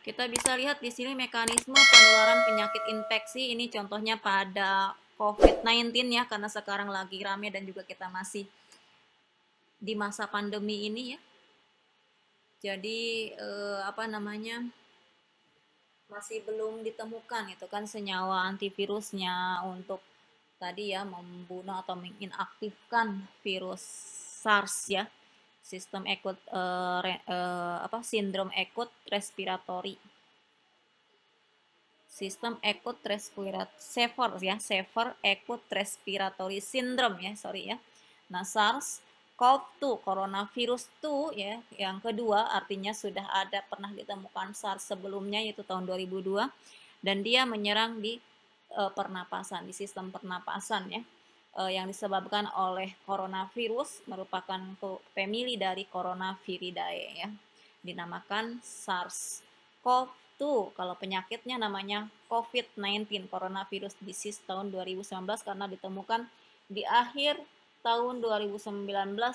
Kita bisa lihat di sini mekanisme penularan penyakit infeksi. Ini contohnya pada COVID-19 ya, karena sekarang lagi rame dan juga kita masih di masa pandemi ini ya. Jadi apa namanya, masih belum ditemukan itu kan senyawa antivirusnya untuk tadi ya membunuh atau menginaktifkan virus SARS ya, sistem akut apa sindrom akut respiratory, sistem akut respiratory severe ya, severe akut respiratory syndrome ya, sorry ya. Nah, SARS CoV-2 coronavirus 2 ya, yang kedua artinya sudah ada pernah ditemukan SARS sebelumnya yaitu tahun 2002 dan dia menyerang di pernapasan, di sistem pernapasan ya. Yang disebabkan oleh coronavirus merupakan famili dari Coronaviridae ya. Dinamakan SARS-CoV-2. Kalau penyakitnya namanya COVID-19, coronavirus disease tahun 2019 karena ditemukan di akhir tahun 2019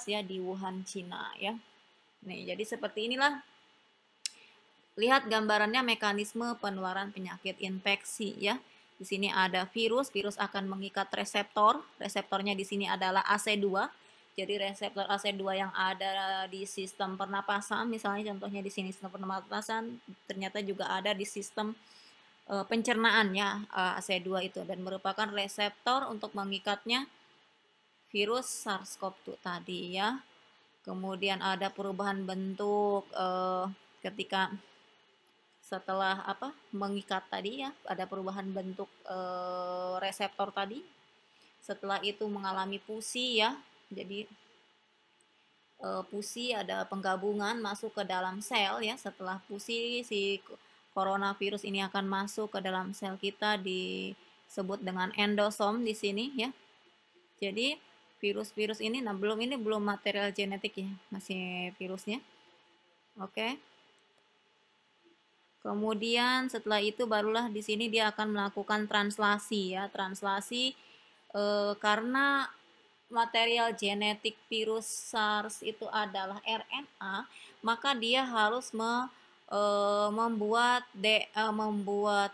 ya di Wuhan, Cina ya. Nih, jadi seperti inilah, lihat gambarannya mekanisme penularan penyakit infeksi ya. Di sini ada virus, virus akan mengikat reseptor. Reseptornya di sini adalah AC2. Jadi reseptor AC2 yang ada di sistem pernapasan, misalnya contohnya di sini sistem pernapasan, ternyata juga ada di sistem pencernaan ya, AC2 itu, dan merupakan reseptor untuk mengikatnya virus SARS-CoV-2 tadi ya. Kemudian ada perubahan bentuk ketika setelah apa mengikat tadi ya, ada perubahan bentuk reseptor tadi. Setelah itu mengalami fusi ya, jadi fusi ada penggabungan masuk ke dalam sel ya. Setelah fusi si coronavirus ini akan masuk ke dalam sel kita, disebut dengan endosom di sini ya. Jadi virus-virus ini, nah belum material genetik ya, masih virusnya. Oke. Kemudian setelah itu barulah di sini dia akan melakukan translasi ya, translasi karena material genetik virus SARS itu adalah RNA, maka dia harus membuat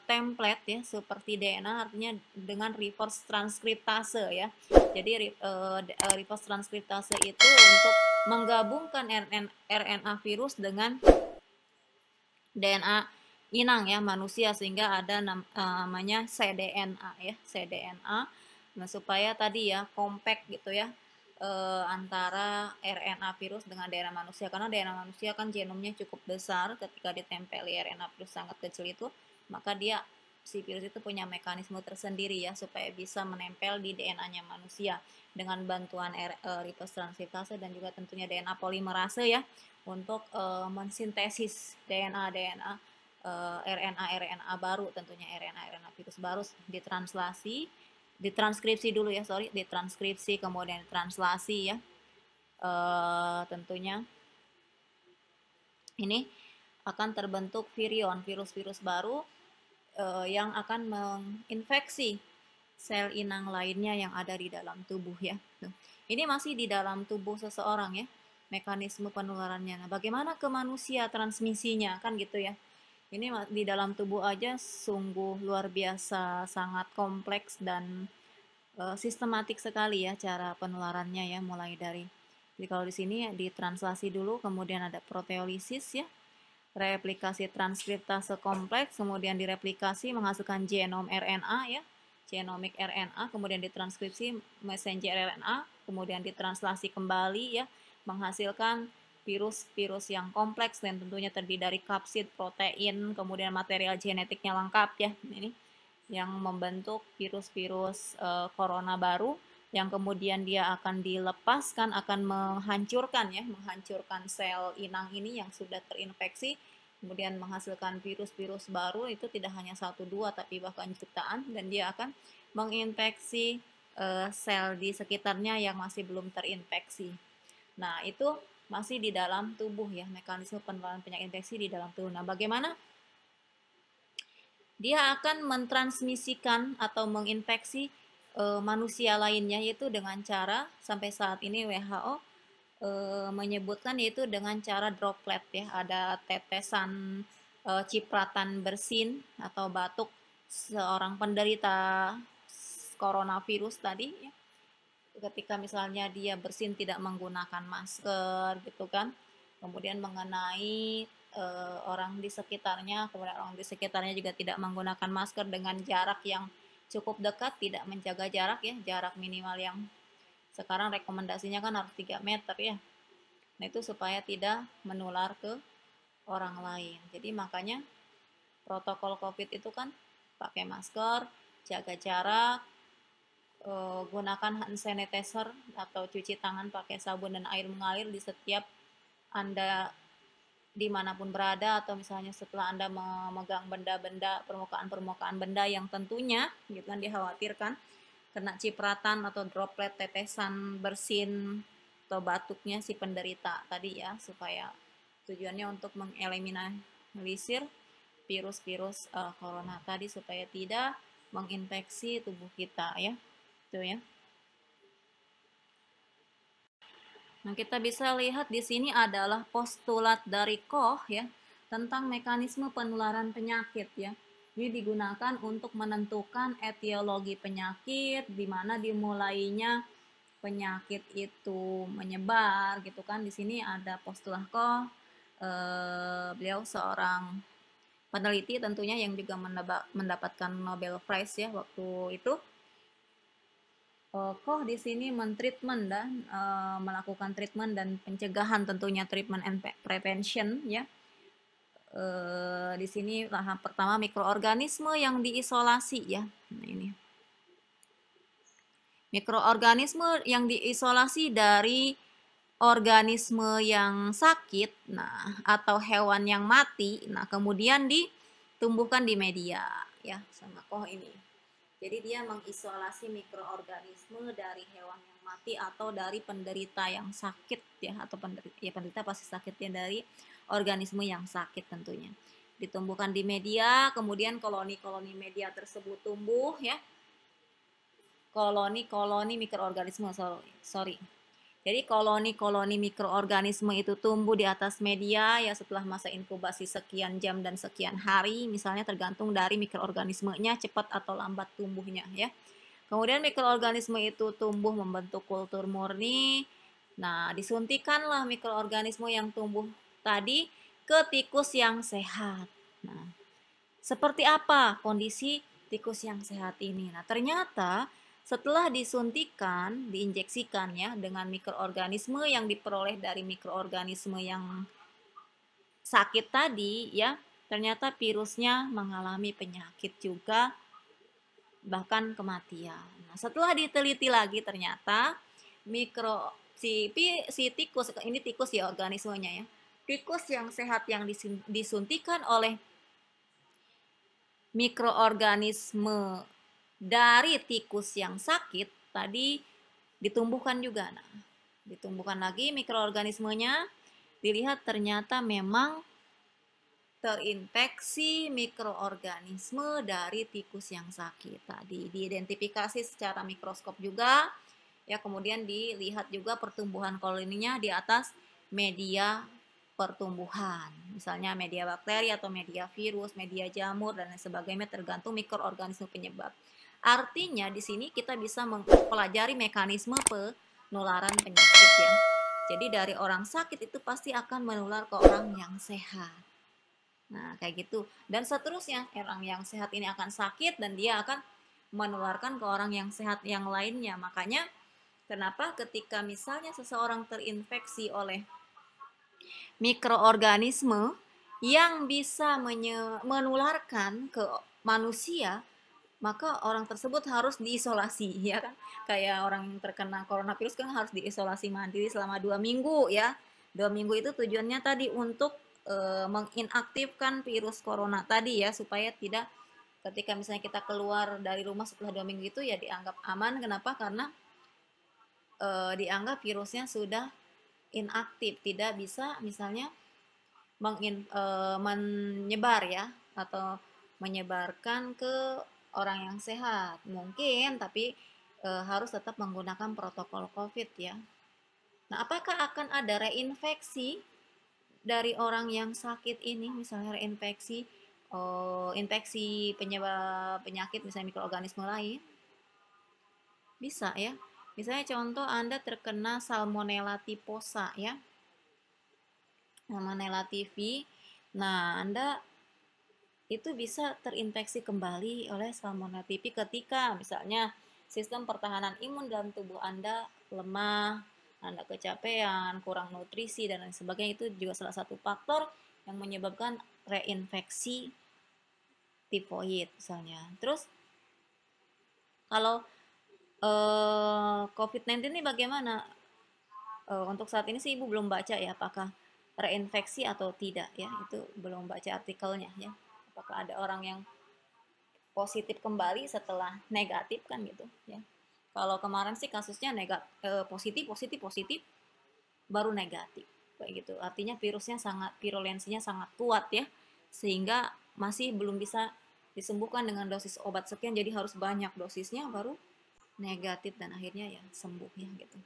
template ya seperti DNA, artinya dengan reverse transkriptase ya. Jadi reverse transkriptase itu untuk menggabungkan RNA virus dengan DNA inang ya manusia, sehingga ada namanya cDNA ya, cDNA. Nah, supaya tadi ya compact gitu ya, antara RNA virus dengan DNA manusia, karena DNA manusia kan genomnya cukup besar. Ketika ditempeli RNA virus sangat kecil itu, maka dia si virus itu punya mekanisme tersendiri ya supaya bisa menempel di DNA-nya manusia dengan bantuan reverse transkriptase dan juga tentunya DNA polimerase ya, untuk mensintesis DNA RNA baru, tentunya RNA virus baru ditranskripsi dulu ya, ditranskripsi kemudian ditranslasi ya. Tentunya ini akan terbentuk virion, virus-virus baru yang akan menginfeksi sel inang lainnya yang ada di dalam tubuh ya. Ini masih di dalam tubuh seseorang ya, mekanisme penularannya. Nah, bagaimana ke manusia transmisinya kan gitu ya. Ini di dalam tubuh aja sungguh luar biasa, sangat kompleks dan sistematik sekali ya cara penularannya ya, mulai dari, jadi kalau di sini ya ditranslasi dulu, kemudian ada proteolisis ya, replikasi transkriptase kompleks, kemudian direplikasi menghasilkan genom RNA ya, genomic RNA, kemudian ditranskripsi messenger RNA, kemudian ditranslasi kembali ya, menghasilkan virus-virus yang kompleks dan tentunya terdiri dari kapsid, protein, kemudian material genetiknya lengkap ya. Ini yang membentuk virus-virus corona baru, yang kemudian dia akan dilepaskan, akan menghancurkan ya, menghancurkan sel inang ini yang sudah terinfeksi, kemudian menghasilkan virus-virus baru. Itu tidak hanya satu dua tapi bahkan jutaan, dan dia akan menginfeksi sel di sekitarnya yang masih belum terinfeksi. Nah, itu masih di dalam tubuh ya, mekanisme penularan penyakit infeksi di dalam tubuh. Nah, bagaimana dia akan mentransmisikan atau menginfeksi manusia lainnya, yaitu dengan cara, sampai saat ini WHO menyebutkan, yaitu dengan cara droplet ya, ada tetesan cipratan bersin atau batuk seorang penderita coronavirus tadi ya, ketika misalnya dia bersin tidak menggunakan masker gitu kan, kemudian mengenai orang di sekitarnya, kemudian orang di sekitarnya juga tidak menggunakan masker dengan jarak yang cukup dekat, tidak menjaga jarak ya, jarak minimal yang sekarang rekomendasinya kan harus 3 meter ya. Nah itu supaya tidak menular ke orang lain. Jadi makanya protokol COVID itu kan pakai masker, jaga jarak, gunakan hand sanitizer atau cuci tangan pakai sabun dan air mengalir di setiap Anda dimanapun berada, atau misalnya setelah Anda memegang benda-benda, permukaan-permukaan benda yang tentunya gitu kan dikhawatirkan kena cipratan atau droplet tetesan bersin atau batuknya si penderita tadi ya, supaya tujuannya untuk mengeliminasi virus-virus corona tadi supaya tidak menginfeksi tubuh kita ya. Itu ya. Nah, kita bisa lihat di sini adalah postulat dari Koch ya, tentang mekanisme penularan penyakit ya. Ini digunakan untuk menentukan etiologi penyakit, di mana dimulainya penyakit itu menyebar gitu kan. Di sini ada postulat Koch, beliau seorang peneliti tentunya yang juga mendapatkan Nobel Prize ya waktu itu. Koch di sini mentreatment dan melakukan treatment dan pencegahan, tentunya treatment and prevention ya. Di sini tahap pertama mikroorganisme yang diisolasi ya. Nah, ini mikroorganisme yang diisolasi dari organisme yang sakit, nah atau hewan yang mati, nah kemudian ditumbuhkan di media ya sama Koch ini. Jadi dia mengisolasi mikroorganisme dari hewan yang mati atau dari penderita yang sakit ya, atau penderita pasti sakitnya dari organisme yang sakit tentunya. Ditumbuhkan di media, kemudian koloni-koloni media tersebut tumbuh ya. Koloni-koloni mikroorganisme, sorry. Jadi koloni-koloni mikroorganisme itu tumbuh di atas media ya setelah masa inkubasi sekian jam dan sekian hari, misalnya tergantung dari mikroorganismenya cepat atau lambat tumbuhnya ya. Kemudian mikroorganisme itu tumbuh membentuk kultur murni. Nah, disuntikanlah mikroorganisme yang tumbuh tadi ke tikus yang sehat. Nah, seperti apa kondisi tikus yang sehat ini? Nah, ternyata setelah disuntikan, diinjeksikan ya dengan mikroorganisme yang diperoleh dari mikroorganisme yang sakit tadi ya, ternyata virusnya mengalami penyakit juga, bahkan kematian. Nah, setelah diteliti lagi ternyata si tikus ini tikus ya organismenya ya. Tikus yang sehat yang disuntikan oleh mikroorganisme dari tikus yang sakit tadi ditumbuhkan juga. Nah, ditumbuhkan lagi mikroorganismenya, dilihat ternyata memang terinfeksi mikroorganisme dari tikus yang sakit tadi. Diidentifikasi secara mikroskop juga, ya kemudian dilihat juga pertumbuhan koloninya di atas media pertumbuhan, misalnya media bakteri atau media virus, media jamur dan lain sebagainya, tergantung mikroorganisme penyebab. Artinya di sini kita bisa mempelajari mekanisme penularan penyakit ya. Jadi dari orang sakit itu pasti akan menular ke orang yang sehat. Nah, kayak gitu. Dan seterusnya, orang yang sehat ini akan sakit dan dia akan menularkan ke orang yang sehat yang lainnya. Makanya kenapa ketika misalnya seseorang terinfeksi oleh mikroorganisme yang bisa menularkan ke manusia, maka orang tersebut harus diisolasi ya kan. Kayak orang yang terkena coronavirus kan harus diisolasi mandiri selama 2 minggu ya. 2 minggu itu tujuannya tadi untuk menginaktifkan virus corona tadi ya, supaya tidak, ketika misalnya kita keluar dari rumah setelah 2 minggu itu ya dianggap aman. Kenapa? Karena dianggap virusnya sudah inaktif, tidak bisa misalnya menyebar ya, atau menyebarkan ke orang yang sehat mungkin, tapi harus tetap menggunakan protokol COVID ya. Nah, apakah akan ada reinfeksi dari orang yang sakit ini misalnya reinfeksi, infeksi penyebab penyakit misalnya mikroorganisme lain, bisa ya. Misalnya contoh Anda terkena Salmonella typhosa ya, Salmonella typhi. Nah, Anda itu bisa terinfeksi kembali oleh Salmonella typhi ketika misalnya sistem pertahanan imun dalam tubuh Anda lemah, Anda kecapean, kurang nutrisi dan lain sebagainya. Itu juga salah satu faktor yang menyebabkan reinfeksi tifoid misalnya. Terus kalau COVID-19 ini bagaimana? Untuk saat ini sih Ibu belum baca ya apakah reinfeksi atau tidak ya. Itu belum baca artikelnya ya. Apakah ada orang yang positif kembali setelah negatif kan gitu ya. Kalau kemarin sih kasusnya positif positif positif baru negatif kayak gitu. Artinya virusnya sangat virulensinya sangat kuat ya. Sehingga masih belum bisa disembuhkan dengan dosis obat sekian, jadi harus banyak dosisnya baru negatif dan akhirnya ya sembuh ya gitu.